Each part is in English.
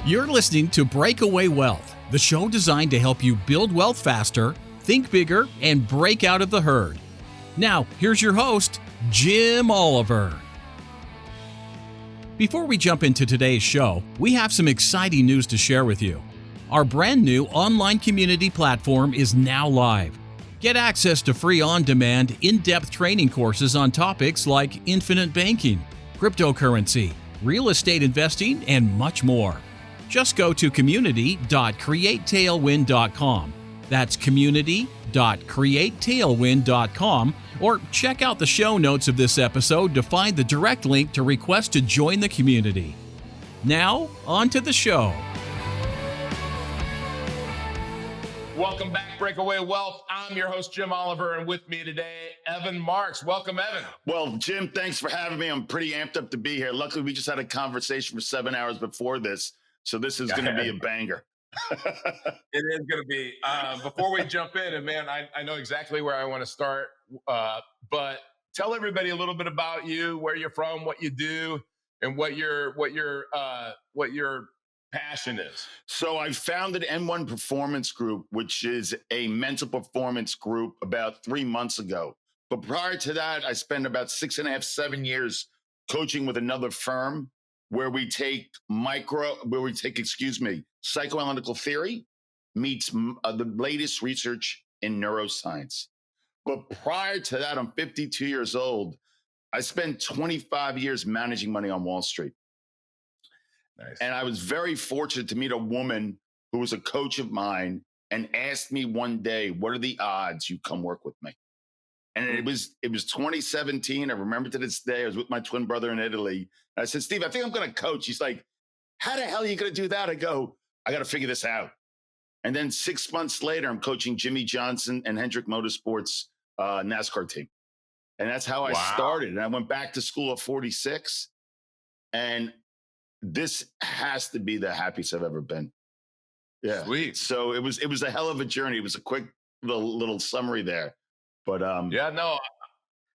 You're listening to Breakaway Wealth, the show designed to help you build wealth faster, think bigger, and break out of the herd. Now, here's your host, Jim Oliver. Before we jump into today's show, we have some exciting news to share with you. Our brand new online community platform is now live. Get access to free on-demand, in-depth training courses on topics like infinite banking, cryptocurrency, real estate investing, and much more. Just go to community.createtailwind.com. That's community.createtailwind.com, or check out the show notes of this episode to find the direct link to request to join the community. Now, on to the show. Welcome back, Breakaway Wealth. I'm your host, Jim Oliver, and with me today, Evan Marks. Welcome, Evan. Well, Jim, thanks for having me. I'm pretty amped up to be here. Luckily, we just had a conversation for 7 hours before this, so this is going to be a banger. It is going to be. Before we jump in, and man, I know exactly where I want to start, but tell everybody a little bit about you, where you're from, what you do, and what your passion is. So I founded N1 Performance Group, which is a mental performance group, about 3 months ago. But prior to that, I spent about 6.5, 7 years coaching with another firm where we take psychoanalytical theory meets the latest research in neuroscience. But prior to that, I'm 52 years old. I spent 25 years managing money on Wall Street. Nice. And I was very fortunate to meet a woman who was a coach of mine and asked me one day, what are the odds you come work with me? And it was 2017. I remember to this day, I was with my twin brother in Italy. And I said, Steve, I think I'm going to coach. He's like, how the hell are you going to do that? I go, I got to figure this out. And then 6 months later, I'm coaching Jimmy Johnson and Hendrick Motorsports NASCAR team. And that's how I started. And I went back to school at 46. And this has to be the happiest I've ever been. Yeah. Sweet. So it was a hell of a journey. It was a quick little summary there. But yeah, no,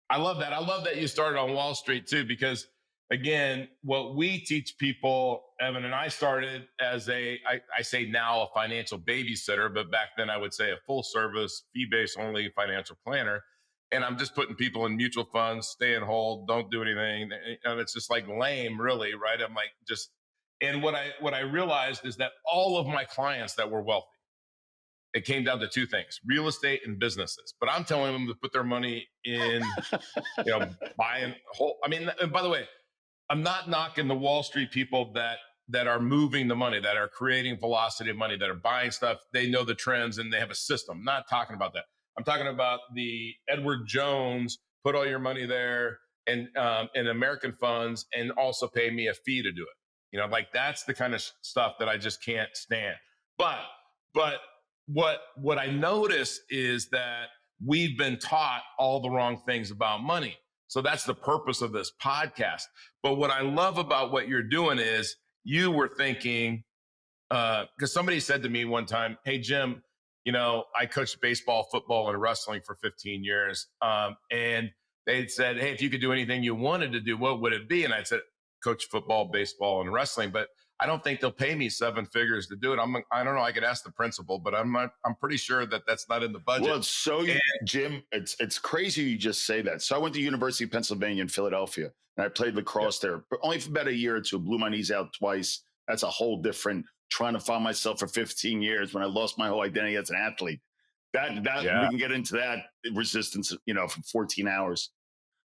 I love that. I love that you started on Wall Street too, because again, what we teach people, Evan and I started as I say now a financial babysitter, but back then I would say a full service, fee-based only financial planner. And I'm just putting people in mutual funds, stay and hold, don't do anything. And it's just like lame, really, right? I'm like and what I realized is that all of my clients that were wealthy, it came down to two things: real estate and businesses. But I'm telling them to put their money in, buying whole. I mean, and by the way, I'm not knocking the Wall Street people that are moving the money, that are creating velocity of money, that are buying stuff. They know the trends and they have a system. I'm not talking about that. I'm talking about the Edward Jones, put all your money there and in American funds and also pay me a fee to do it. Like that's the kind of stuff that I just can't stand. But what I notice is that we've been taught all the wrong things about money. So that's the purpose of this podcast. But what I love about what you're doing is you were thinking, because somebody said to me one time, hey, Jim, I coached baseball, football, and wrestling for 15 years. And they said, hey, if you could do anything you wanted to do, what would it be? And I said, coach football, baseball, and wrestling. But I don't think they'll pay me 7 figures to do it. I don't know. I could ask the principal, but I'm pretty sure that that's not in the budget. Well, Jim, it's crazy you just say that. So I went to University of Pennsylvania in Philadelphia, and I played lacrosse there, but only for about a year or two. Blew my knees out twice. That's a whole different trying to find myself for 15 years when I lost my whole identity as an athlete. We can get into that resistance, for 14 hours.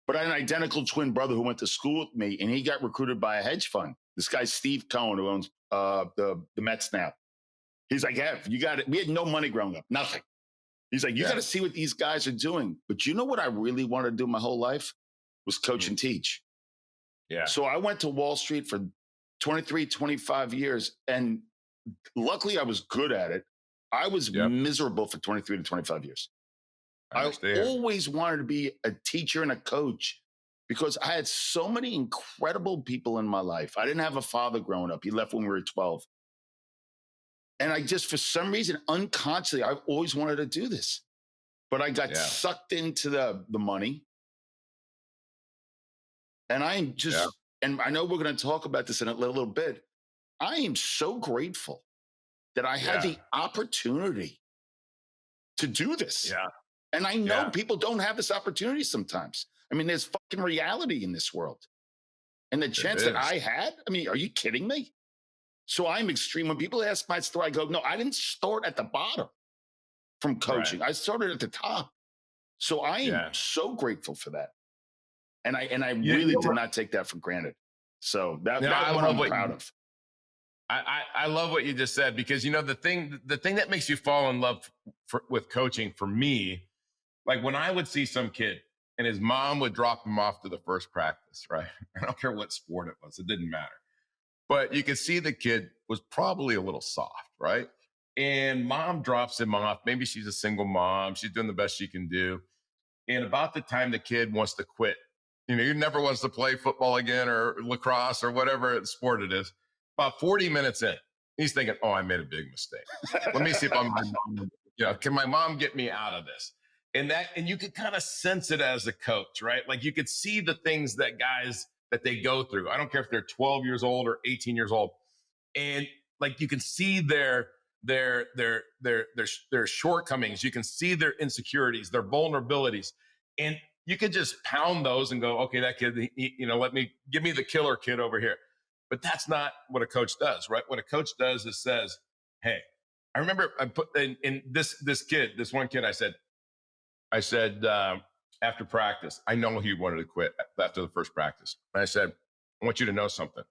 But I had an identical twin brother who went to school with me, and he got recruited by a hedge fund. This guy, Steve Cohen, who owns the Mets now. He's like, yeah, you got it. We had no money growing up, nothing. He's like, you got to see what these guys are doing. But you know what I really wanted to do my whole life was coach and teach. Yeah. So I went to Wall Street for 23, 25 years. And luckily I was good at it. I was miserable for 23 to 25 years. I always wanted to be a teacher and a coach because I had so many incredible people in my life. I didn't have a father growing up. He left when we were 12. And I just, for some reason, unconsciously, I've always wanted to do this. But I got sucked into the money. And I'm just, and I know we're going to talk about this in a little bit. I am so grateful that I had the opportunity to do this. Yeah. And I know people don't have this opportunity sometimes. I mean, there's fucking reality in this world. And the chance that I had, I mean, are you kidding me? So I'm extreme. When people ask my story, I go, no, I didn't start at the bottom from coaching. Right. I started at the top. So I am so grateful for that. And I really did not take that for granted. So that's what I'm proud of. I love what you just said, because, you know, the thing that makes you fall in love with coaching for me, like when I would see some kid and his mom would drop him off to the first practice, right? I don't care what sport it was. It didn't matter. But you could see the kid was probably a little soft, right? And mom drops him off. Maybe she's a single mom. She's doing the best she can do. And about the time the kid wants to quit, you know, he never wants to play football again or lacrosse or whatever sport it is. About 40 minutes in, he's thinking, oh, I made a big mistake. Let me see if can my mom get me out of this? And you could kind of sense it as a coach, right? Like you could see the things that guys that they go through. I don't care if they're 12 years old or 18 years old. And like you can see their shortcomings. You can see their insecurities, their vulnerabilities. And you could just pound those and go, okay, that kid, give me the killer kid over here. But that's not what a coach does, right? What a coach does is says, hey, I remember I put in this one kid, I said, after practice, I know he wanted to quit after the first practice. And I said, I want you to know something.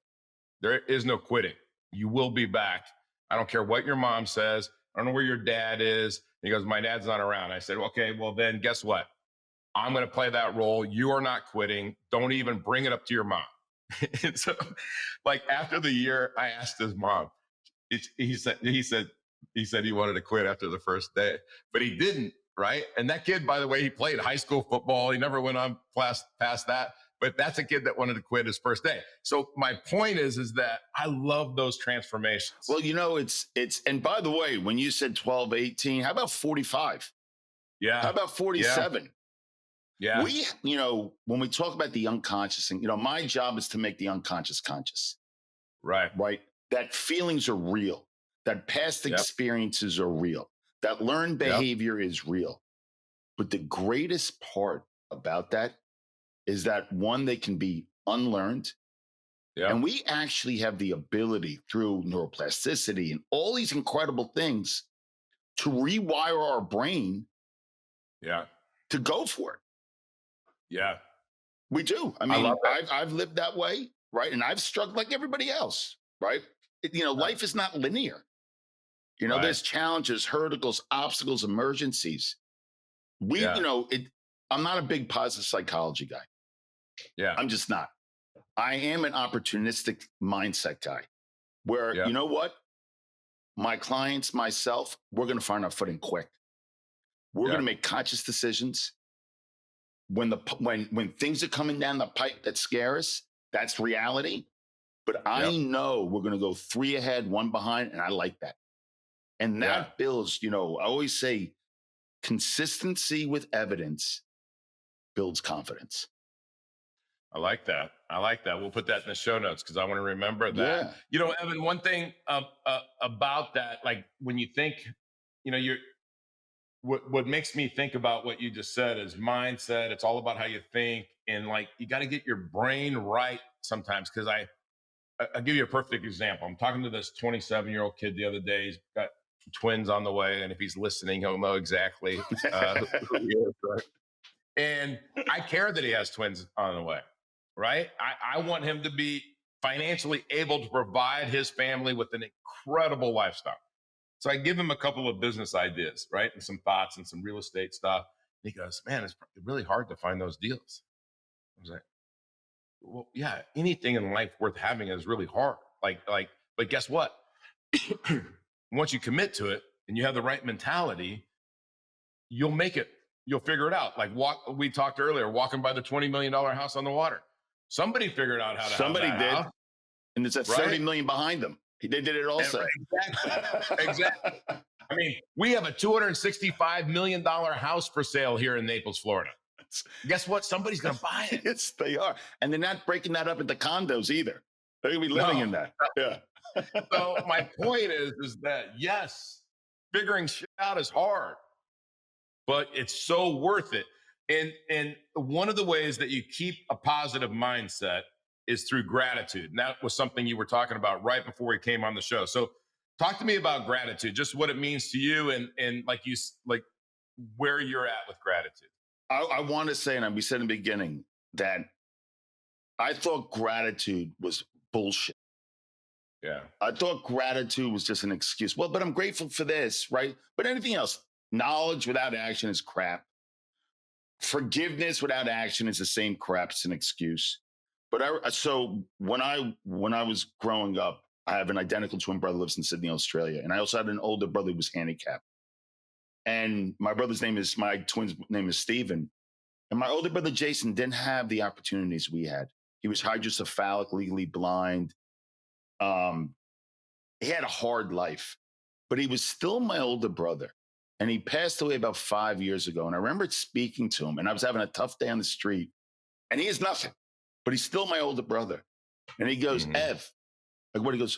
There is no quitting. You will be back. I don't care what your mom says. I don't know where your dad is. He goes, my dad's not around. I said, okay, well then guess what? I'm going to play that role. You are not quitting. Don't even bring it up to your mom. And so, like after the year, I asked his mom. He said he wanted to quit after the first day, but he didn't. Right, and that kid, by the way, he played high school football. He never went on past that. But that's a kid that wanted to quit his first day. So my point is that I love those transformations. Well, you know, it's and by the way, when you said 12, 18, how about 45? Yeah. How about 47? Yeah. We, you know, when we talk about the unconscious, and, you know, my job is to make the unconscious conscious. Right. Right. That feelings are real. That past experiences are real. That learned behavior is real. But the greatest part about that is that, one, they can be unlearned. And we actually have the ability through neuroplasticity and all these incredible things to rewire our brain to go for it. Yeah. We do. I mean, I've lived that way, right? And I've struggled like everybody else, right? Life is not linear. You know, there's challenges, hurdles, obstacles, emergencies. I'm not a big positive psychology guy. Yeah. I'm just not. I am an opportunistic mindset guy where, you know what? My clients, myself, we're going to find our footing quick. We're going to make conscious decisions. When things are coming down the pipe that scare us, that's reality. But I know we're going to go 3 ahead, 1 behind, and I like that. And that builds, I always say consistency with evidence builds confidence. I like that. We'll put that in the show notes because I want to remember that. Yeah. You know, Evan, one thing about that, like when you think, what makes me think about what you just said is mindset. It's all about how you think. And like, you got to get your brain right sometimes. Because I'll give you a perfect example. I'm talking to this 27-year-old kid the other day. He's got twins on the way, and if he's listening, he'll know exactly who he is. Right? And I care that he has twins on the way, right? I want him to be financially able to provide his family with an incredible lifestyle. So I give him a couple of business ideas, right, and some thoughts and some real estate stuff. And he goes, "Man, it's really hard to find those deals." I was like, "Well, yeah, anything in life worth having is really hard. But guess what? Once you commit to it and you have the right mentality, you'll make it. You'll figure it out. Like we talked earlier, walking by the $20 million house on the water. Somebody figured out how to. Somebody have that did, house, and there's a $30 million behind them. They did it also. Exactly. I mean, we have a $265 million house for sale here in Naples, Florida. Guess what? Somebody's going to buy it. Yes, they are, and they're not breaking that up into condos either. They're going to be living in that. Yeah. So my point is that yes, figuring shit out is hard, but it's so worth it. And one of the ways that you keep a positive mindset is through gratitude. And that was something you were talking about right before we came on the show. So talk to me about gratitude, just what it means to you, and like where you're at with gratitude. I want to say, and we said in the beginning, that I thought gratitude was bullshit. Yeah. I thought gratitude was just an excuse. Well, but I'm grateful for this, right? But anything else, knowledge without action is crap. Forgiveness without action is the same crap. It's an excuse. But so when I was growing up, I have an identical twin brother who lives in Sydney, Australia, and I also had an older brother who was handicapped. And my twin's name is Steven. And my older brother Jason didn't have the opportunities we had. He was hydrocephalic, legally blind. He had a hard life, but he was still my older brother. And he passed away about 5 years ago. And I remember speaking to him, and I was having a tough day on the street. And he is nothing, but he's still my older brother. And he goes, Ev, like what he goes,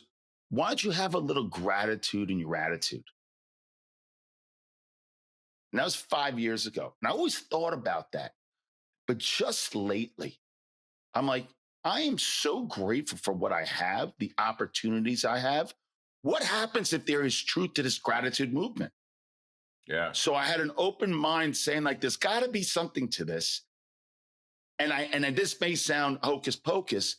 why don't you have a little gratitude in your attitude? And that was 5 years ago. And I always thought about that. But just lately, I'm like, I am so grateful for what I have, the opportunities I have. What happens if there is truth to this gratitude movement? Yeah. So I had an open mind saying, like, there's got to be something to this. And this may sound hocus pocus,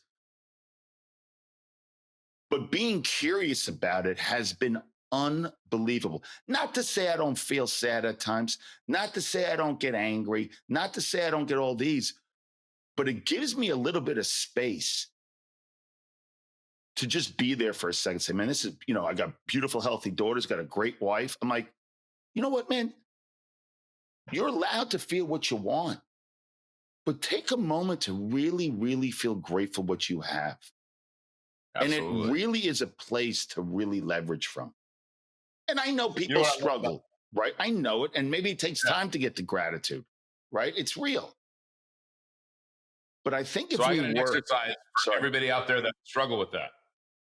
but being curious about it has been unbelievable. Not to say I don't feel sad at times, not to say I don't get angry, not to say I don't get all these, but it gives me a little bit of space to just be there for a second. Say, man, this is, I got beautiful, healthy daughters, got a great wife. I'm like, you know what, man? You're allowed to feel what you want, but take a moment to really, really feel grateful what you have. Absolutely. And it really is a place to really leverage from. And I know people struggle, right? I know it. And maybe it takes time to get to gratitude, right? It's real. But I think if I we got an exercise for everybody out there that struggle with that.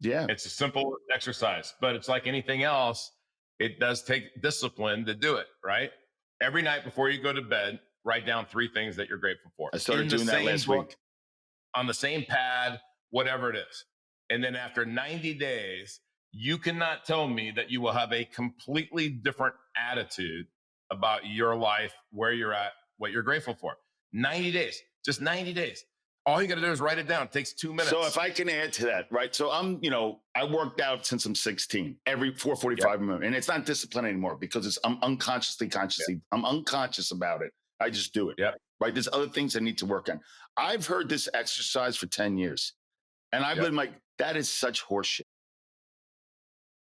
Yeah. It's a simple exercise, but it's like anything else. It does take discipline to do it, right? Every night before you go to bed, write down 3 things that you're grateful for. I started doing that last week. On the same pad, whatever it is. And then after 90 days, you cannot tell me that you will have a completely different attitude about your life, where you're at, what you're grateful for. 90 days, just 90 days. All you got to do is write it down. It takes 2 minutes. So if I can add to that, right? So I worked out since I'm 16, every 4:45 minutes. And it's not discipline anymore because I'm unconscious about it. I just do it. Yeah. Right. There's other things I need to work on. I've heard this exercise for 10 years. And I've been like, that is such horseshit.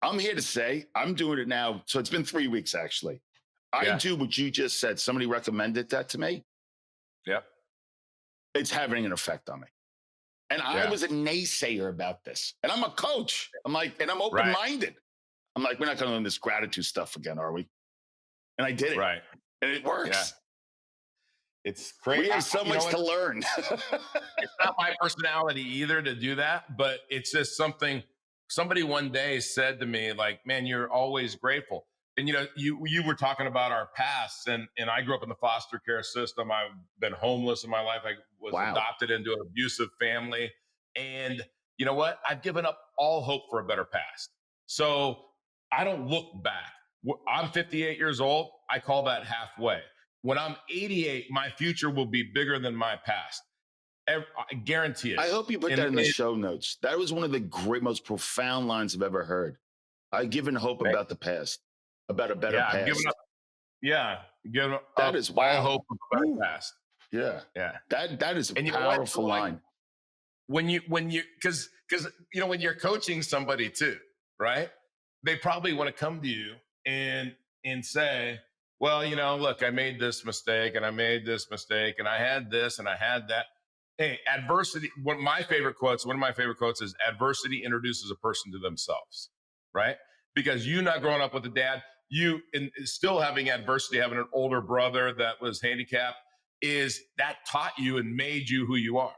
I'm here to say I'm doing it now. So it's been 3 weeks, actually. I do what you just said. Somebody recommended that to me. Yep. It's having an effect on me. And I was a naysayer about this. And I'm a coach. I'm like, and I'm open-minded. I'm like, we're not going to learn this gratitude stuff again, are we? And I did it. Right. And it works. Yeah. It's crazy. We have so much to learn. It's not my personality either to do that, but it's just something somebody one day said to me, like, man, you're always grateful. And, you were talking about our past, and I grew up in the foster care system. I've been homeless in my life. I was adopted into an abusive family. And you know what? I've given up all hope for a better past. So I don't look back. I'm 58 years old. I call that halfway. When I'm 88, my future will be bigger than my past. I guarantee it. I hope you put that in the show notes. That was one of the great, most profound lines I've ever heard. I've given hope about the past, about a better past. Given up that is all hope of a better past. Yeah. Yeah. That is a powerful line. When you, because when you're coaching somebody too, right? They probably want to come to you and say, well, look, I made this mistake and I made this mistake and I had this and I had that. Hey, adversity. One of my favorite quotes is adversity introduces a person to themselves, right? Because you not growing up with a dad, you still having adversity, having an older brother that was handicapped, is that taught you and made you who you are.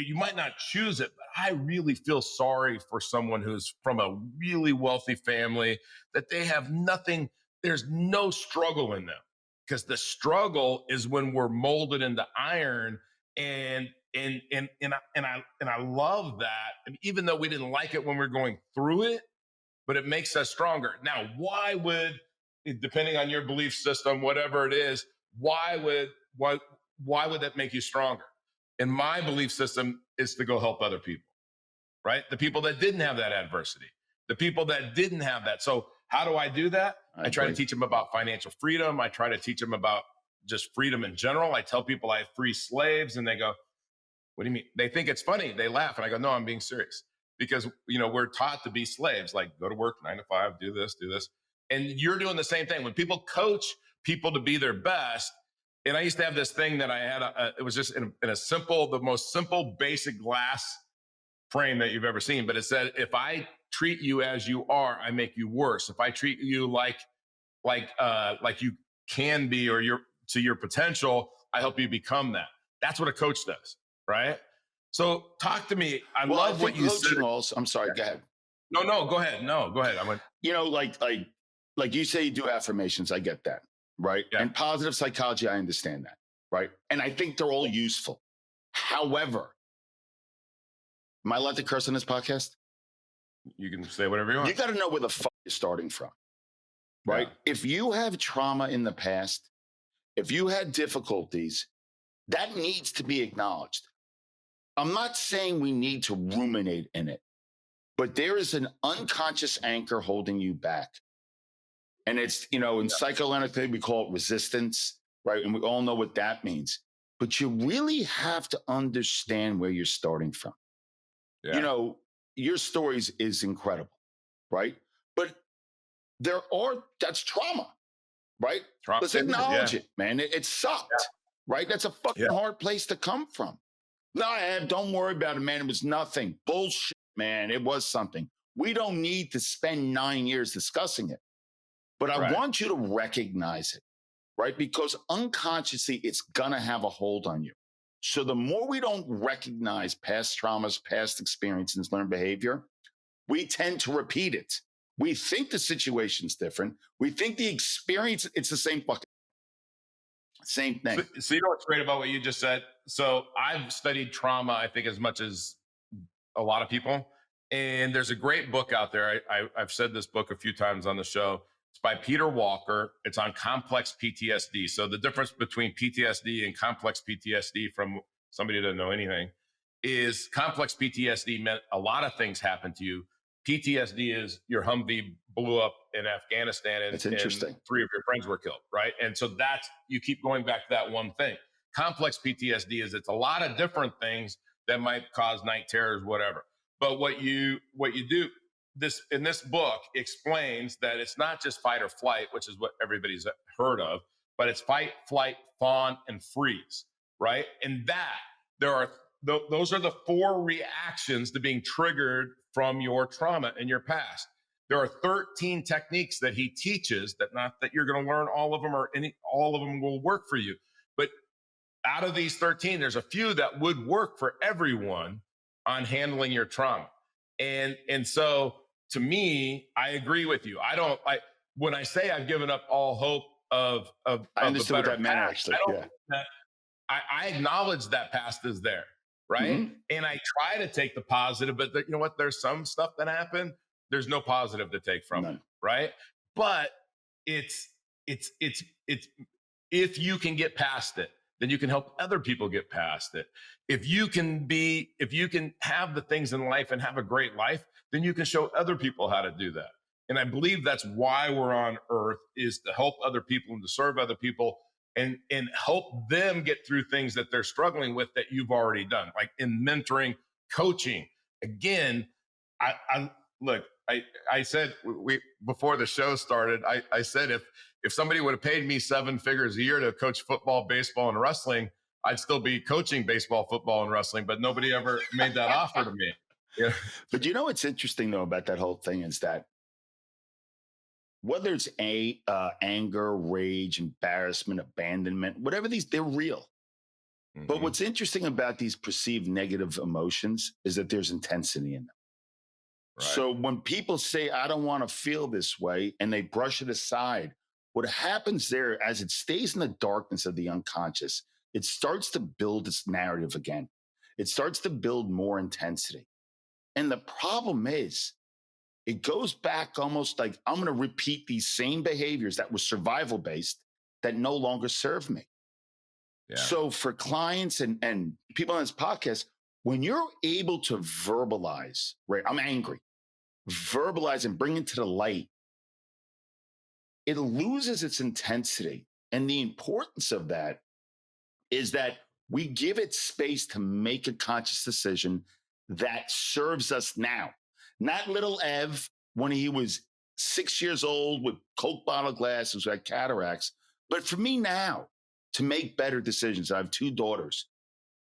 you might not choose it, but I really feel sorry for someone who's from a really wealthy family that they have nothing. There's no struggle in them, because the struggle is when we're molded into iron. And I love that. And even though we didn't like it when we were going through it, but it makes us stronger. Now, why would, depending on your belief system, whatever it is, why would that make you stronger? And my belief system is to go help other people, right? The people that didn't have that adversity, the people that didn't have that. So how do I do that? I try to teach them about financial freedom. I try to teach them about just freedom in general. I tell people I have free slaves, and they go, what do you mean? They think it's funny. They laugh. And I go, no, I'm being serious. Because, we're taught to be slaves, like go to work 9 to 5, do this. And you're doing the same thing. When people coach people to be their best, and I used to have this thing that I had, it was just in a simple, the most simple, basic glass frame that you've ever seen. But it said, if I treat you as you are, I make you worse. If I treat you like you can be, or to your potential, I help you become that. That's what a coach does, right? So talk to me. I love what you said. Also, I'm sorry. Go ahead. No, go ahead. No, go ahead. I went. Like you say, you do affirmations. I get that, right? Yeah. And positive psychology, I understand that, right? And I think they're all useful. However, am I allowed to curse on this podcast? You can say whatever you want. You got to know where the fuck you're starting from, right? Yeah. If you have trauma in the past, if you had difficulties, that needs to be acknowledged. I'm not saying we need to ruminate in it, but there is an unconscious anchor holding you back. And it's, in psychoanalytic, we call it resistance, right? And we all know what that means. But you really have to understand where you're starting from. Yeah. Your stories is incredible, right? But that's trauma, right? Let's acknowledge it, man. It sucked, right? That's a fucking hard place to come from. No, don't worry about it, man. It was nothing. Bullshit, man. It was something. We don't need to spend 9 years discussing it. But I want you to recognize it, right? Because unconsciously, it's going to have a hold on you. So the more we don't recognize past traumas, past experiences, learned behavior, we tend to repeat it. We think the situation's different. We think the experience, it's the same fucking same thing. So you know what's great about what you just said? So I've studied trauma, I think, as much as a lot of people. And there's a great book out there. I've said this book a few times on the show. It's by Peter Walker. It's on complex PTSD. So the difference between PTSD and complex PTSD, from somebody who doesn't know anything, is complex PTSD meant a lot of things happened to you. PTSD is your Humvee blew up in Afghanistan and 3 of your friends were killed, right? And so you keep going back to that one thing. Complex PTSD is it's a lot of different things that might cause night terrors, whatever. But what you do in this book explains that it's not just fight or flight, which is what everybody's heard of, but it's fight, flight, fawn, and freeze, right? And those are the 4 reactions to being triggered from your trauma in your past. There are 13 techniques that he teaches, not that you're going to learn all of them or all of them will work for you. But out of these 13, there's a few that would work for everyone on handling your trauma. And so to me, I agree with you. When I say I've given up all hope of I understood what that meant, actually. I acknowledge that past is there. Right. Mm-hmm. And I try to take the positive, but you know what? There's some stuff that happened. There's no positive to take from it. Right. But it's if you can get past it, then you can help other people get past it. If you can have the things in life and have a great life, then you can show other people how to do that. And I believe that's why we're on earth, is to help other people and to serve other people. And help them get through things that they're struggling with that you've already done, like in mentoring, coaching. Again, I said before the show started, I said if somebody would have paid me 7 figures a year to coach football, baseball, and wrestling, I'd still be coaching baseball, football, and wrestling. But nobody ever made that offer to me. Yeah. But what's interesting though about that whole thing is that whether it's anger, rage, embarrassment, abandonment, whatever they're real. But what's interesting about these perceived negative emotions is that there's intensity in them. Right. So when people say, I don't want to feel this way, and they brush it aside, what happens there as it stays in the darkness of the unconscious, it starts to build its narrative again. It starts to build more intensity. And the problem is, it goes back almost like I'm going to repeat these same behaviors that were survival based that no longer serve me. Yeah. So for clients and people on this podcast, when you're able to verbalize, right, I'm angry, verbalize and bring it to the light, it loses its intensity. And the importance of that is that we give it space to make a conscious decision that serves us now. Not little Ev when he was 6 years old with Coke bottle glasses, who had cataracts, but for me now to make better decisions. I have 2 daughters.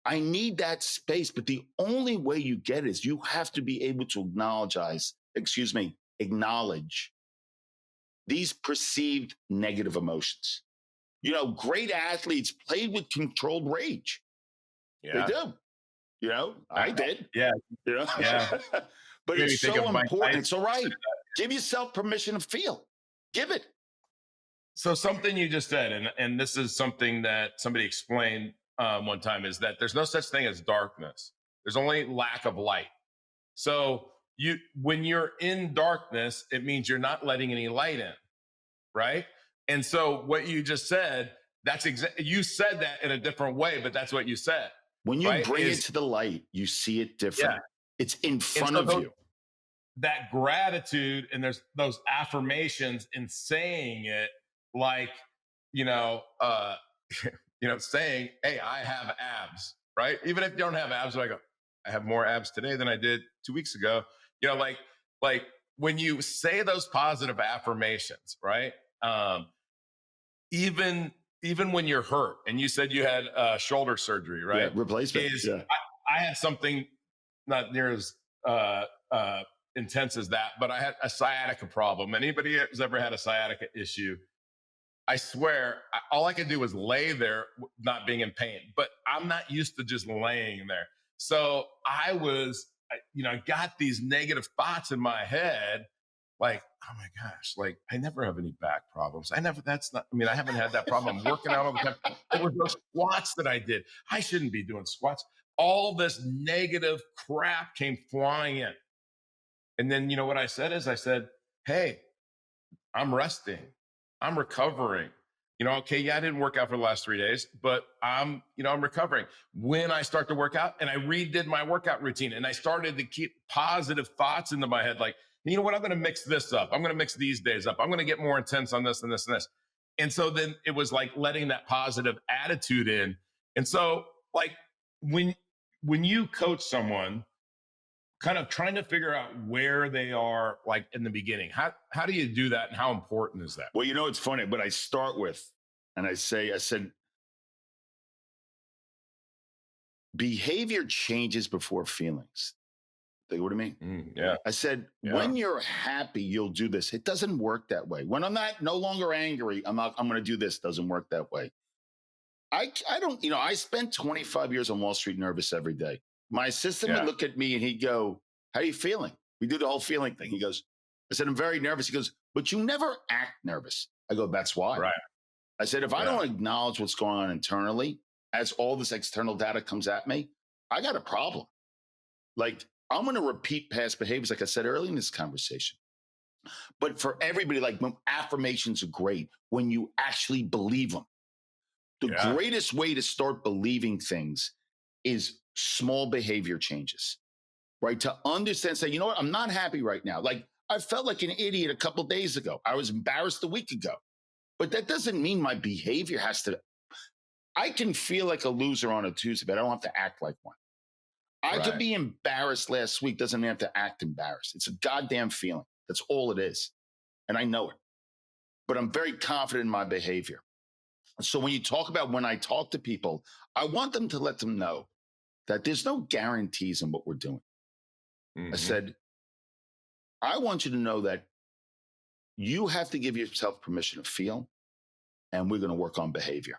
I need that space, but the only way you get it is you have to be able to acknowledge these perceived negative emotions. You know, great athletes played with controlled rage. Yeah. They do. You know, I did. Yeah. You know? Yeah. But Made me it's think so of Mike important. Tyson. It's all right. Give yourself permission to feel. Give it. So something you just said, and this is something that somebody explained one time, is that there's no such thing as darkness. There's only lack of light. So when you're in darkness, it means you're not letting any light in, right? And so what you just said, you said that in a different way, but that's what you said. When you right? bring it to the light, you see it different. Yeah. It's in front of you. That gratitude, and there's those affirmations in saying it, like, saying, hey, I have abs, right? Even if you don't have abs, I go, I have more abs today than I did 2 weeks ago. Like when you say those positive affirmations, right? Even when you're hurt, and you said you had shoulder surgery, right? Yeah, replacement. I had something not near as intense as that, but I had a sciatica problem. Anybody who's ever had a sciatica issue, I swear, all I could do was lay there, not being in pain. But I'm not used to just laying there. So I got these negative thoughts in my head, like, oh my gosh, like I never have any back problems. I haven't had that problem. I'm working out all the time. There were those squats that I did. I shouldn't be doing squats. All this negative crap came flying in. And then, you know what I said is, I said, hey, I'm resting. I'm recovering. Okay, yeah, I didn't work out for the last 3 days, but I'm recovering. When I start to work out, and I redid my workout routine, and I started to keep positive thoughts into my head, like, you know what, I'm going to mix this up. I'm going to mix these days up. I'm going to get more intense on this and this and this. And so then it was like letting that positive attitude in. And so like when you coach someone, kind of trying to figure out where they are, like in the beginning, how do you do that, and how important is that? Well, it's funny, but I start with, and I said, behavior changes before feelings. Think what I mean? Yeah. I said, when you're happy, you'll do this. It doesn't work that way. When I'm no longer angry, I'm going to do this. Doesn't work that way. I don't, I spent 25 years on Wall Street nervous every day. My assistant would look at me and he'd go, how are you feeling? We do the whole feeling thing. He goes, I said, I'm very nervous. He goes, but you never act nervous. I go, that's why. Right. I said, if I don't acknowledge what's going on internally, as all this external data comes at me, I got a problem. Like, I'm going to repeat past behaviors, like I said earlier in this conversation. But for everybody, like, affirmations are great when you actually believe them. The greatest way to start believing things is small behavior changes, right? To understand, say, you know what, I'm not happy right now. Like, I felt like an idiot a couple of days ago. I was embarrassed a week ago. But that doesn't mean my behavior has to. I can feel like a loser on a Tuesday, but I don't have to act like one. I could be embarrassed last week. Doesn't mean I have to act embarrassed. It's a goddamn feeling. That's all it is. And I know it. But I'm very confident in my behavior. So when you talk about, when I talk to people, I want them to let them know that there's no guarantees in what we're doing. I said, I want you to know that you have to give yourself permission to feel, and we're going to work on behavior.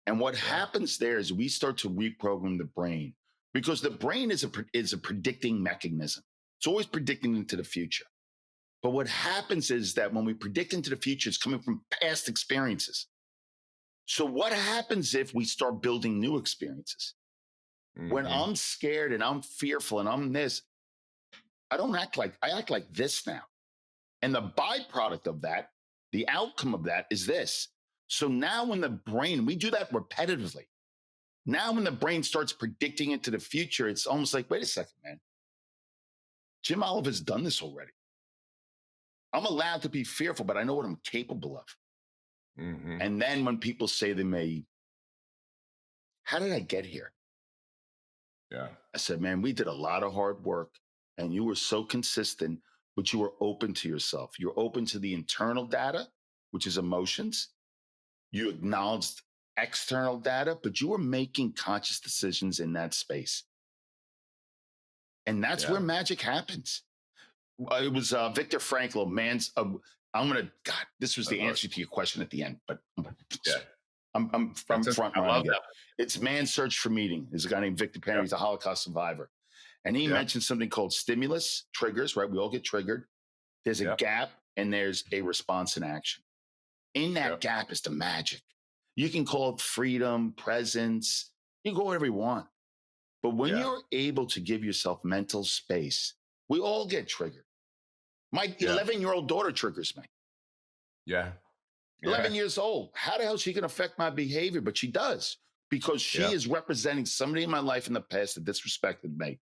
And what happens there is we start to reprogram the brain, because the brain is a predicting mechanism. It's always predicting into the future. But what happens is that when we predict into the future, it's coming from past experiences. So what happens if we start building new experiences? When I'm scared and I'm fearful and I'm this, I act like this now. And the byproduct of that, the outcome of that is this. So now when the brain, we do that repetitively. Now when the brain starts predicting into the future, it's almost like, wait a second, man. Jim Oliver's done this already. I'm allowed to be fearful, but I know what I'm capable of. And then when people say to me, how did I get here? Yeah. I said, man, we did a lot of hard work and you were so consistent, but you were open to yourself. You're open to the internal data, which is emotions. You acknowledged external data, but you were making conscious decisions in that space. And that's where magic happens. It was Viktor Frankl, this was the answer to your question at the end, but I'm from front running it. It's Man's Search for Meaning. There's a guy named Victor Perry. He's a Holocaust survivor. And he mentioned something called stimulus, triggers, right? We all get triggered. There's a gap and there's a response in action. In that gap is the magic. You can call it freedom, presence. You can go whatever you want. But when you're able to give yourself mental space, we all get triggered. My 11-year-old daughter triggers me. 11 years old. How the hell is she going to affect my behavior? But she does, because she is representing somebody in my life in the past that disrespected me.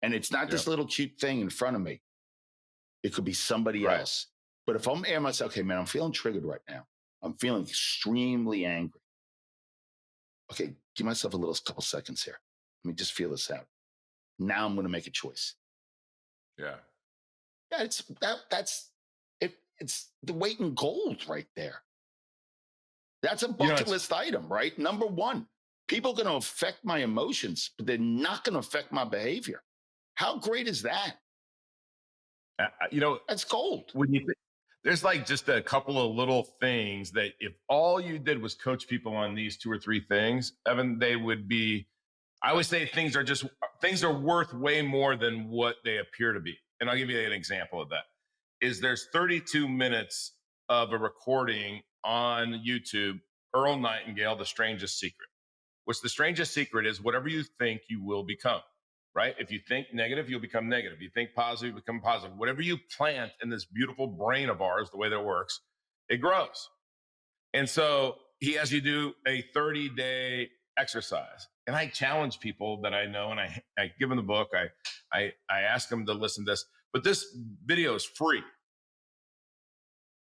And it's not this little cute thing in front of me. It could be somebody else. But if I'm air myself, okay, man, I'm feeling triggered right now. I'm feeling extremely angry. Okay, give myself a couple seconds here. Let me just feel this out. Now I'm going to make a choice. Yeah, it's the weight in gold right there. That's a bucket list item, right? Number one, people are going to affect my emotions, but they're not going to affect my behavior. How great is that? That's gold. When you there's like just a couple of little things that if all you did was coach people on these 2 or 3 things, Evan, they would be, I always say things are worth way more than what they appear to be. And I'll give you an example of that. There's 32 minutes of a recording on YouTube, Earl Nightingale, The Strangest Secret, which the strangest secret is whatever you think you will become, right? If you think negative, you'll become negative. You think positive, you become positive. Whatever you plant in this beautiful brain of ours, the way that it works, it grows. And so he has you do a 30-day exercise. And I challenge people that I know, and I give them the book. I ask them to listen to this, but this video is free.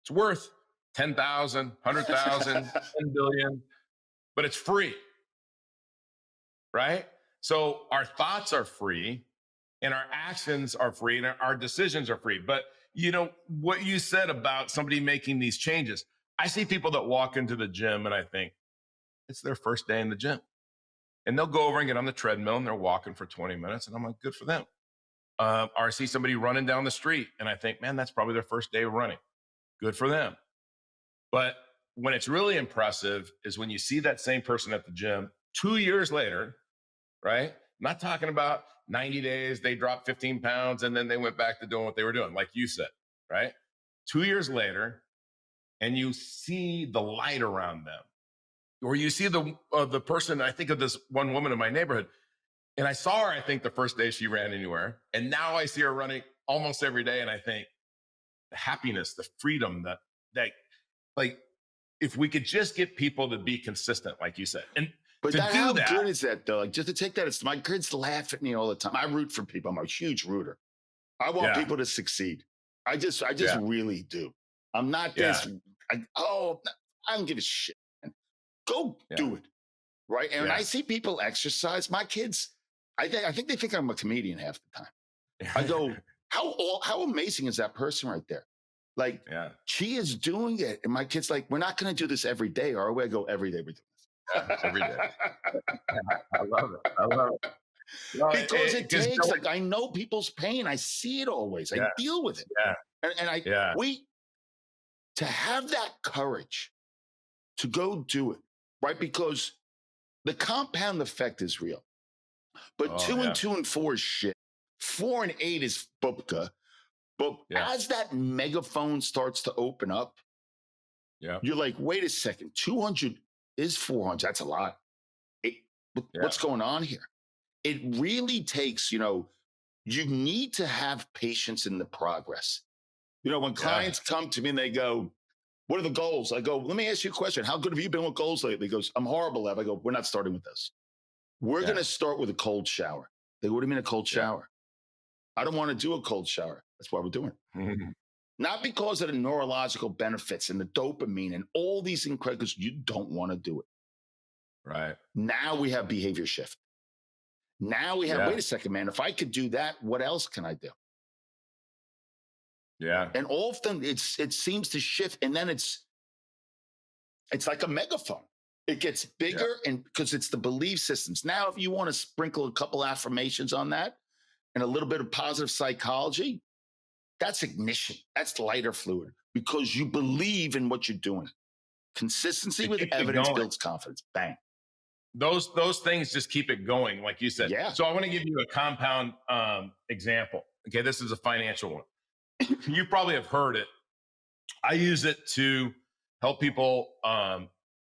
It's worth 10,000, 100,000, 10 billion, but it's free, right? So our thoughts are free and our actions are free and our decisions are free. But what you said about somebody making these changes, I see people that walk into the gym and I think it's their first day in the gym. And they'll go over and get on the treadmill and they're walking for 20 minutes. And I'm like, good for them. Or I see somebody running down the street and I think, man, that's probably their first day of running. Good for them. But when it's really impressive is when you see that same person at the gym 2 years later, right? I'm not talking about 90 days, they dropped 15 pounds and then they went back to doing what they were doing, like you said, right? 2 years later, and you see the light around them. Or you see the person, I think of this one woman in my neighborhood, and I saw her, I think, the first day she ran anywhere. And now I see her running almost every day. And I think the happiness, the freedom that like, if we could just get people to be consistent, like you said. But how good is that, though? Like, just to take that, my kids laugh at me all the time. I root for people. I'm a huge rooter. I want people to succeed. I just really do. I'm not this. I don't give a shit. Go do it, right? And when I see people exercise, my kids, I think they think I'm a comedian half the time. I go, how amazing is that person right there? Like, she is doing it. And my kid's like, we're not going to do this every day, or I go, every day we're doing this. Every day. I love it. No, because it takes, like, I know people's pain. I see it always. I deal with it. To have that courage to go do it, right? Because the compound effect is real. But 2 and 2 and 4 is shit. 4 and 8 is bupka. But as that megaphone starts to open up, you're like, wait a second, 200 is 400. That's a lot. What's going on here? It really takes, you need to have patience in the progress. When clients come to me and they go, what are the goals? I go, let me ask you a question. How good have you been with goals lately? He goes, I'm horrible, Ev. I go, we're not starting with this. We're going to start with a cold shower. They go, what do you mean a cold shower? I don't want to do a cold shower. That's why we're doing it. Not because of the neurological benefits and the dopamine and all these incredible, you don't want to do it. Right. Now we have behavior shift. Now we have, wait a second, man, if I could do that, what else can I do? Yeah. And often it seems to shift, and then it's like a megaphone. It gets bigger, and because it's the belief systems. Now, if you want to sprinkle a couple affirmations on that and a little bit of positive psychology, that's ignition. That's lighter fluid because you believe in what you're doing. Consistency with evidence builds confidence. Bang. Those things just keep it going, like you said. Yeah. So I want to give you a compound example. Okay, this is a financial one. You probably have heard it. I use it to help people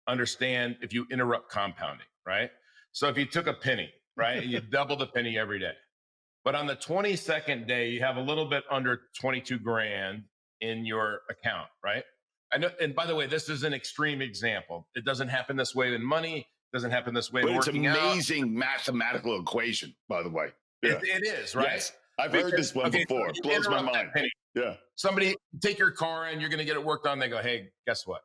understand if you interrupt compounding, right? So if you took a penny, right, and you double the penny every day, but on the 22nd day, you have a little bit under 22 grand in your account, right? I know, and by the way, this is an extreme example. It doesn't happen this way in money. Doesn't happen this way. But it's an amazing mathematical equation, by the way. Yeah. It is, right? Yes. I've heard this one before. It blows my mind. Yeah. Somebody take your car and you're going to get it worked on. They go, hey, guess what?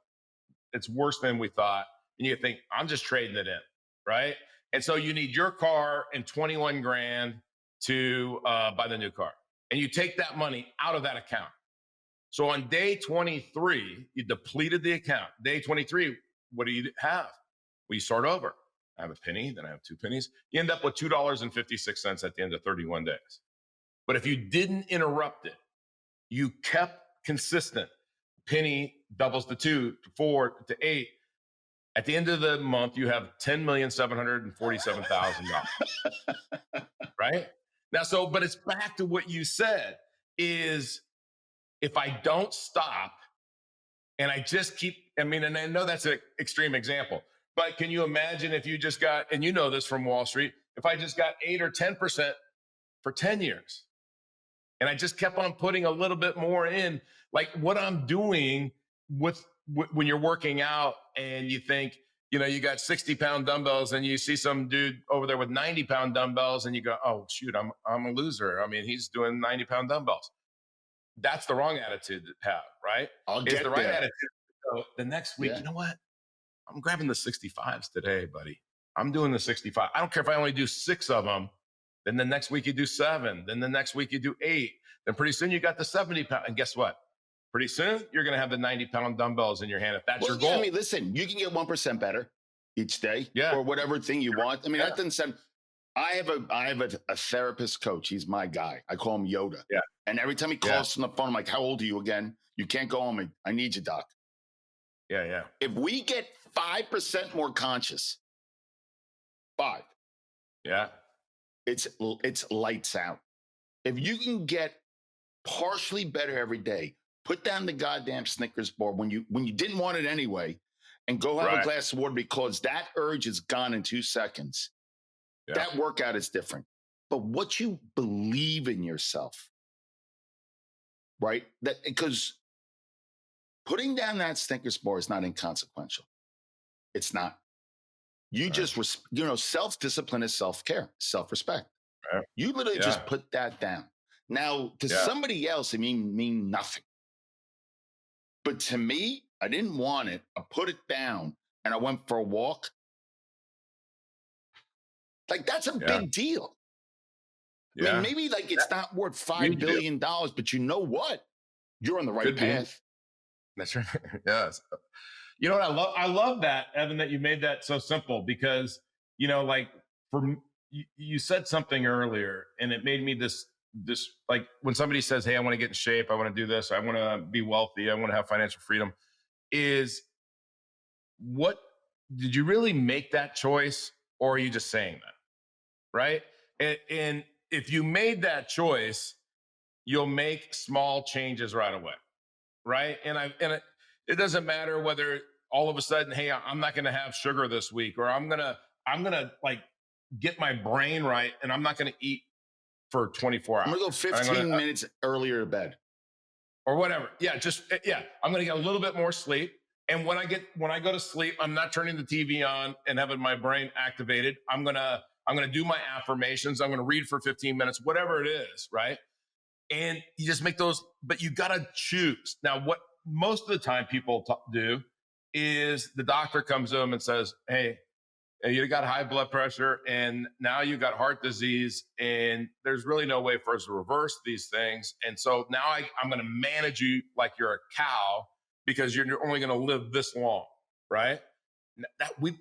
It's worse than we thought. And you think, I'm just trading it in, right? And so you need your car and 21 grand to buy the new car. And you take that money out of that account. So on day 23, you depleted the account. Day 23, what do you have? Well, you start over. I have a penny, then I have 2 pennies. You end up with $2.56 at the end of 31 days. But if you didn't interrupt it, you kept consistent. Penny doubles to 2, to 4, to 8. At the end of the month, you have $10,747,000. Right? Now, but it's back to what you said is if I don't stop and I just keep, and I know that's an extreme example, but can you imagine if you just got, and you know this from Wall Street, if I just got 8 or 10% for 10 years and I just kept on putting a little bit more in, like what I'm doing with when you're working out and you think, you got 60-pound dumbbells and you see some dude over there with 90-pound dumbbells and you go, oh, shoot, I'm a loser. He's doing 90-pound dumbbells. That's the wrong attitude to have, right? It's the right attitude. So the next week, you know what? I'm grabbing the 65s today, buddy. I'm doing the 65. I don't care if I only do 6 of them. Then the next week you do 7. Then the next week you do 8. Then pretty soon you got the 70-pound. And guess what? Pretty soon you're going to have the 90-pound dumbbells in your hand if that's your goal. Listen, you can get 1% better each day or whatever thing you want. That doesn't sound. I have a therapist coach. He's my guy. I call him Yoda. Yeah. And every time he calls on the phone, I'm like, how old are you again? You can't go home. I need you, doc. Yeah. If we get 5% more conscious, 5. Yeah. It's lights out. If you can get partially better every day, put down the goddamn Snickers bar when you didn't want it anyway, and go have a glass of water because that urge is gone in 2 seconds. Yeah. That workout is different. But what you believe in yourself, right? That because putting down that Snickers bar is not inconsequential. It's not. You just, self-discipline is self-care, self-respect. Right. You literally just put that down. Now, to somebody else, it mean nothing. But to me, I didn't want it. I put it down and I went for a walk. Like, that's a big deal. I mean, maybe it's not worth $5 billion, but you know what? You're on the right path. That's right. Yes. You know what I love that, Evan, that you made that so simple because, you said something earlier and it made me this, like when somebody says, hey, I want to get in shape. I want to do this. I want to be wealthy. I want to have financial freedom. Did you really make that choice or are you just saying that? Right. And if you made that choice, you'll make small changes right away. Right. It doesn't matter whether all of a sudden, hey, I'm not going to have sugar this week, or I'm gonna like get my brain right, and I'm not going to eat for 24 I'm hours. gonna go 15 minutes earlier to bed. Or whatever. Yeah. I'm going to get a little bit more sleep. And when I go to sleep, I'm not turning the TV on and having my brain activated. I'm going to do my affirmations. I'm going to read for 15 minutes, whatever it is. Right. And you just make those, but you got to choose. Now, what most of the time people do is the doctor comes to them and says, hey, you got high blood pressure and now you got heart disease, and there's really no way for us to reverse these things. And so now I'm going to manage you like you're a cow because you're only going to live this long, right?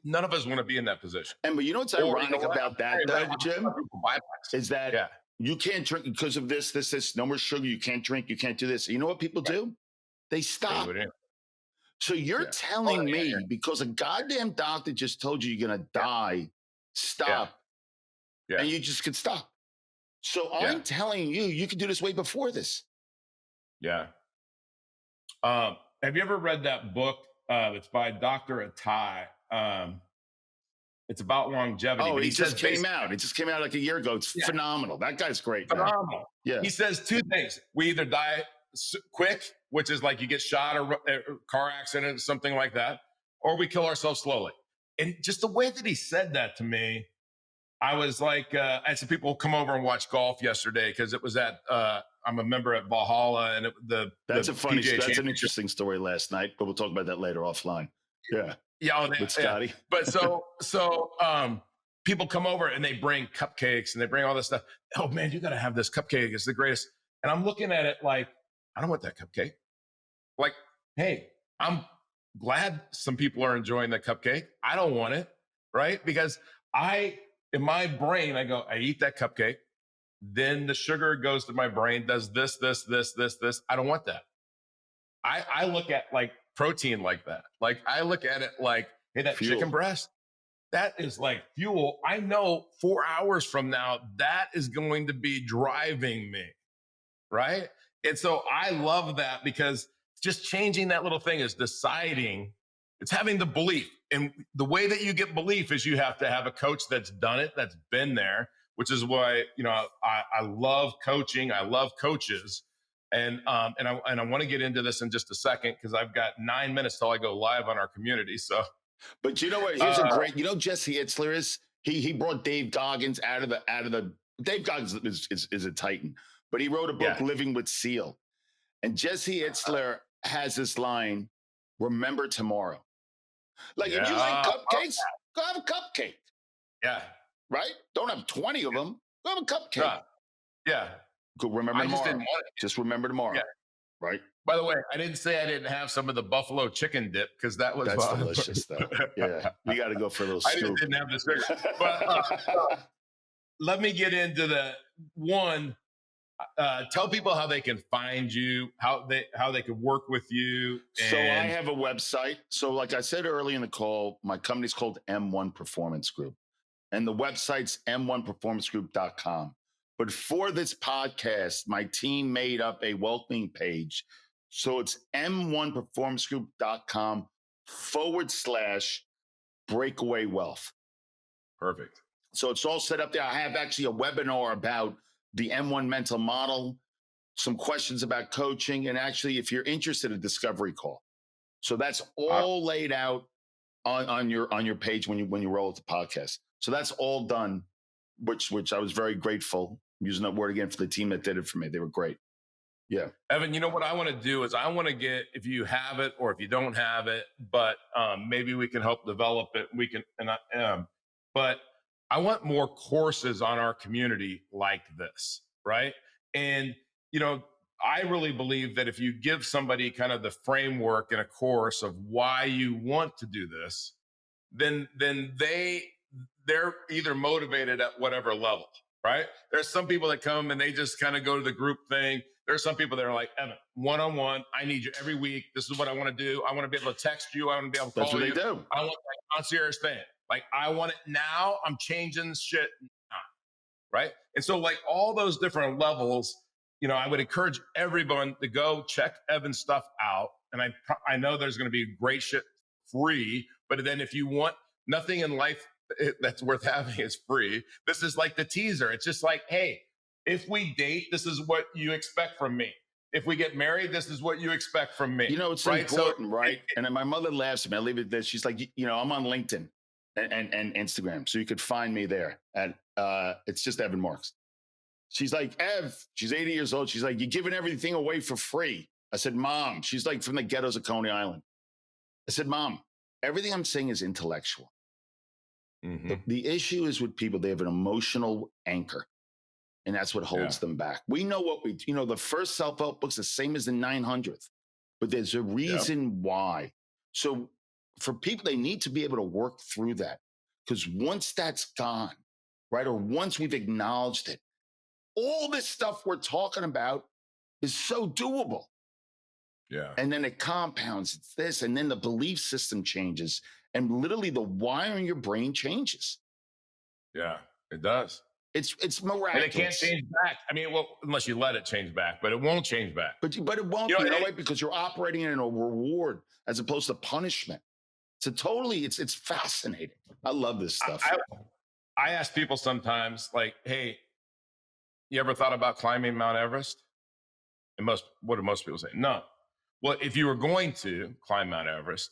None of us want to be in that position. And but you know what's ironic about that, though, Jim, is that yeah. you can't drink because of this, no more sugar. You can't drink. You can't do this. You know what people do? They stop. So you're telling me because a goddamn doctor just told you you're going to die, stop, and you just could stop. So I'm telling you, you could do this way before this. Yeah. Have you ever read that book? It's by Dr. Atai. It's about longevity. Oh, he just came out. It just came out like a year ago. It's phenomenal. That guy's great. Phenomenal. Man. Yeah. He says two things. We either die quick, which is like you get shot or a car accident, something like that, or we kill ourselves slowly. And just the way that he said that to me, I was like, I had some people come over and watch golf yesterday because it was at, I'm a member at Valhalla, and that's an interesting story last night, but we'll talk about that later offline. Yeah. Yeah. With Scotty. But so people come over and they bring cupcakes and they bring all this stuff. Oh man, you got to have this cupcake. It's the greatest. And I'm looking at it like, I don't want that cupcake. Like, hey, I'm glad some people are enjoying the cupcake. I don't want it, right? Because in my brain, I go, I eat that cupcake. Then the sugar goes to my brain, does this. I don't want that. I look at like protein like that. Like I look at it like, hey, that fuel. Chicken breast, that is like fuel. I know 4 hours from now, that is going to be driving me, right? And so I love that because just changing that little thing is deciding, it's having the belief. And the way that you get belief is you have to have a coach that's done it, that's been there, which is why, I love coaching. I love coaches. And I want to get into this in just a second because I've got 9 minutes till I go live on our community. So, but you know what? Here's a great, Jesse Itzler is, he brought Dave Goggins out of the Dave Goggins is a Titan. But he wrote a book, Living with Seal. And Jesse Itzler has this line, remember tomorrow. Like, if you like cupcakes, go have a cupcake. Yeah. Right? Don't have 20 of them. Go have a cupcake. Yeah. Go remember tomorrow. Just remember tomorrow. Yeah. Right? By the way, I didn't say I didn't have some of the buffalo chicken dip because that's delicious, though. Yeah. You got to go for a little scoop. I didn't have the sugar. But let me get into the one. Tell people how they can find you, how they can work with you. So I have a website. So like I said early in the call, my company's called M1 Performance Group, and the website's m1performancegroup.com. But for this podcast, my team made up a welcoming page. So it's m1performancegroup.com/breakaway wealth. Perfect. So it's all set up there. I have actually a webinar about the M1 mental model, some questions about coaching, and actually, if you're interested, a discovery call. So that's all laid out on your page when you roll with the podcast. So that's all done, which I was very grateful. I'm using that word again for the team that did it for me. They were great. Yeah. Evan, what I want to do is I want to get, if you have it or if you don't have it, but maybe we can help develop it. We can, but I want more courses on our community like this, right? And, I really believe that if you give somebody kind of the framework in a course of why you want to do this, then they're either motivated at whatever level, right? There's some people that come and they just kind of go to the group thing. There's some people that are like, Evan, one-on-one, I need you every week. This is what I want to do. I want to be able to text you. I want to be able to call you. That's what they do. I want that concierge thing. Like, I want it now. I'm changing shit now. Right. And so, like, all those different levels, I would encourage everyone to go check Evan's stuff out. And I know there's going to be great shit free. But then if you want nothing in life that's worth having is free, this is like the teaser. It's just like, hey, if we date, this is what you expect from me. If we get married, this is what you expect from me. It's important, right? And then my mother laughs at me. I leave it there. She's like, I'm on LinkedIn and Instagram. So you could find me there at, it's just Evan Marks. She's like, Ev, she's 80 years old. She's like, you're giving everything away for free. I said, Mom, she's like from the ghettos of Coney Island. I said, Mom, everything I'm saying is intellectual. Mm-hmm. The issue is with people, they have an emotional anchor. And that's what holds them back. We know the first self-help book's the same as the 900th, but there's a reason why. So for people, they need to be able to work through that. Because once that's gone, right, or once we've acknowledged it, all this stuff we're talking about is so doable. Yeah. And then it compounds, it's this, and then the belief system changes, and literally the wiring in your brain changes. Yeah, it does. It's miraculous. And it can't change back. I mean, well, unless you let it change back, but it won't change back. But it won't, because you're operating in a reward as opposed to punishment. It's fascinating. I love this stuff. I ask people sometimes, like, hey, you ever thought about climbing Mount Everest? And what do most people say? No. Well, if you were going to climb Mount Everest,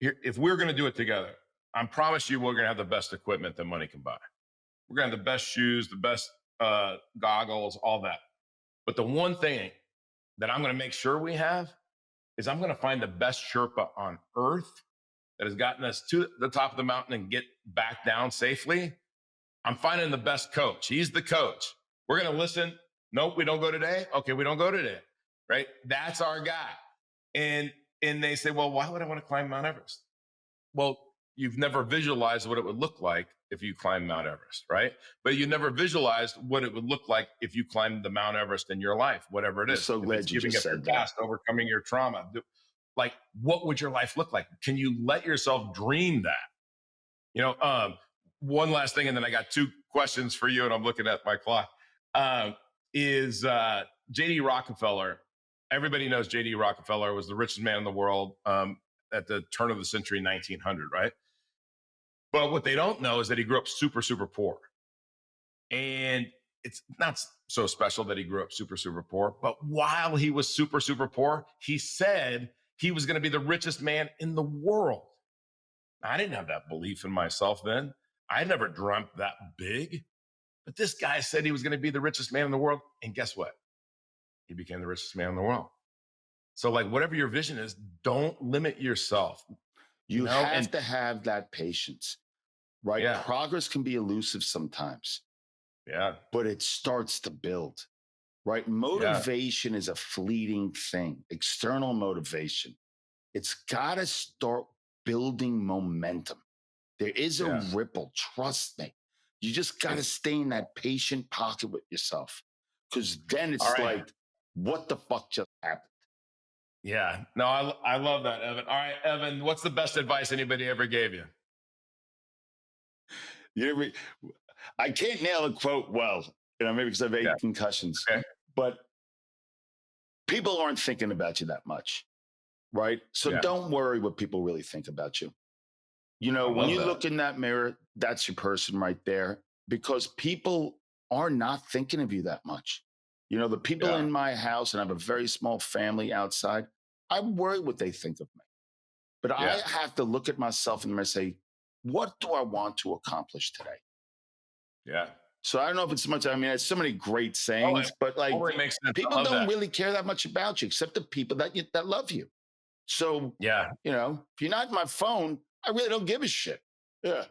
if we're going to do it together, I promise you we're going to have the best equipment that money can buy. We're going to have the best shoes, the best goggles, all that. But the one thing that I'm going to make sure we have is I'm going to find the best Sherpa on earth that has gotten us to the top of the mountain and get back down safely. I'm finding the best coach. He's the coach. We're going to listen. Nope, we don't go today. Okay, we don't go today. Right? That's our guy. And they say, well, why would I want to climb Mount Everest? Well, you've never visualized what it would look like if you climb Mount Everest, right? But you never visualized what it would look like if you climbed the Mount Everest in your life, whatever it is. I'm so glad you just said that. Past, overcoming your trauma. Like, what would your life look like? Can you let yourself dream that? One last thing, and then I got two questions for you, and I'm looking at my clock. Is J.D. Rockefeller. Everybody knows J.D. Rockefeller was the richest man in the world at the turn of the century, 1900, right? But what they don't know is that he grew up super, super poor. And it's not so special that he grew up super, super poor. But while he was super, super poor, he said he was going to be the richest man in the world. I didn't have that belief in myself then. I never dreamt that big. But this guy said he was going to be the richest man in the world. And guess what? He became the richest man in the world. So, like, whatever your vision is, don't limit yourself. You have to have that patience, right? Yeah. Progress can be elusive sometimes. Yeah. But it starts to build, right? Motivation is a fleeting thing, external motivation. It's got to start building momentum. There is a ripple, trust me. You just got to stay in that patient pocket with yourself, because then it's like, what the fuck just happened? Yeah. No, I love that, Evan. All right, Evan, what's the best advice anybody ever gave you? I can't nail a quote well, maybe because I've 8 concussions. Okay. But people aren't thinking about you that much, right? So don't worry what people really think about you. When you look in that mirror, that's your person right there, because people are not thinking of you that much. The people in my house, and I have a very small family outside, I worry what they think of me. But I have to look at myself and say, what do I want to accomplish today? Yeah. So I don't know if it's much, it's so many great sayings, but like, people don't really care that much about you, except the people that love you. So, if you're not in my phone, I really don't give a shit. Yeah.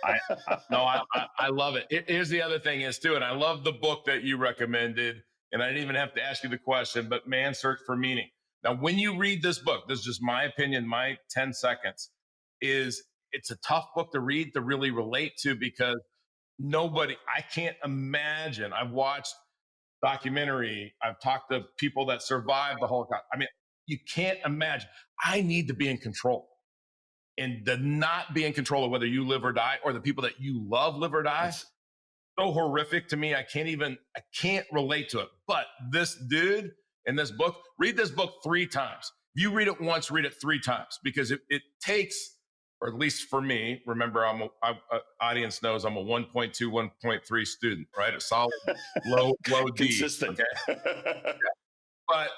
I love it. Here's the other thing is too, and I love the book that you recommended, and I didn't even have to ask you the question, but Man's Search for Meaning. Now, when you read this book, this is just my opinion, my 10 seconds, it's a tough book to read, to really relate to, because I can't imagine. I've watched documentary. I've talked to people that survived the Holocaust. I mean, you can't imagine. I need to be in control. and to not be in control of whether you live or die, or the people that you love live or die. That's So horrific to me. I can't relate to it. But this dude in this book, read this book 3 times. If you read it once, read it 3 times, because it takes, or at least for me, remember, audience knows I'm a 1.2, 1.3 student, right? A solid low D. consistent. Okay? Yeah. But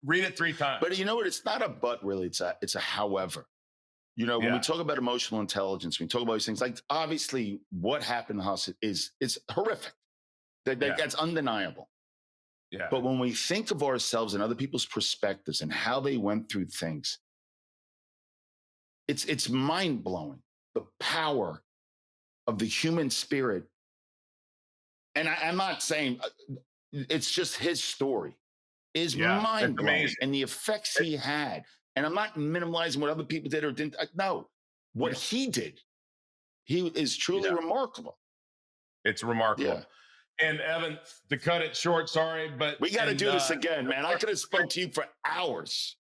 read it 3 times. But you know what? It's not a but, really. It's a however. You know, when we talk about emotional intelligence, when we talk about these things, like obviously what happened to us is horrific. That's undeniable. Yeah. But when we think of ourselves and other people's perspectives and how they went through things, it's mind-blowing, the power of the human spirit. And I'm not saying it's just his story is mind-blowing, and the effects he had. And I'm not minimalizing what other people did or didn't. No, what he did, he is truly remarkable. It's remarkable. Yeah. And Evan, to cut it short, sorry, but we got to do this again, man. I could have spoke to you for hours.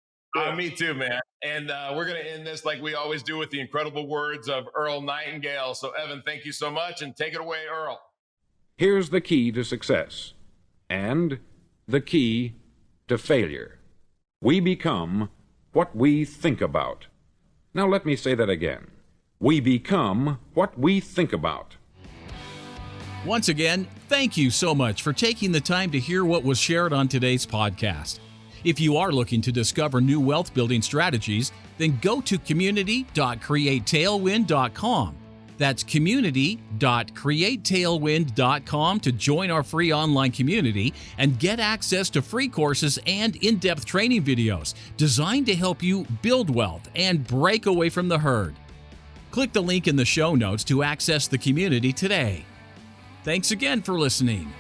Me too, man. And we're going to end this like we always do with the incredible words of Earl Nightingale. So, Evan, thank you so much, and take it away, Earl. Here's the key to success and the key to failure. We become what we think about. Now let me say that again. We become what we think about. Once again, thank you so much for taking the time to hear what was shared on today's podcast. If you are looking to discover new wealth building strategies, then go to community.createtailwind.com. That's community.createtailwind.com to join our free online community and get access to free courses and in-depth training videos designed to help you build wealth and break away from the herd. Click the link in the show notes to access the community today. Thanks again for listening.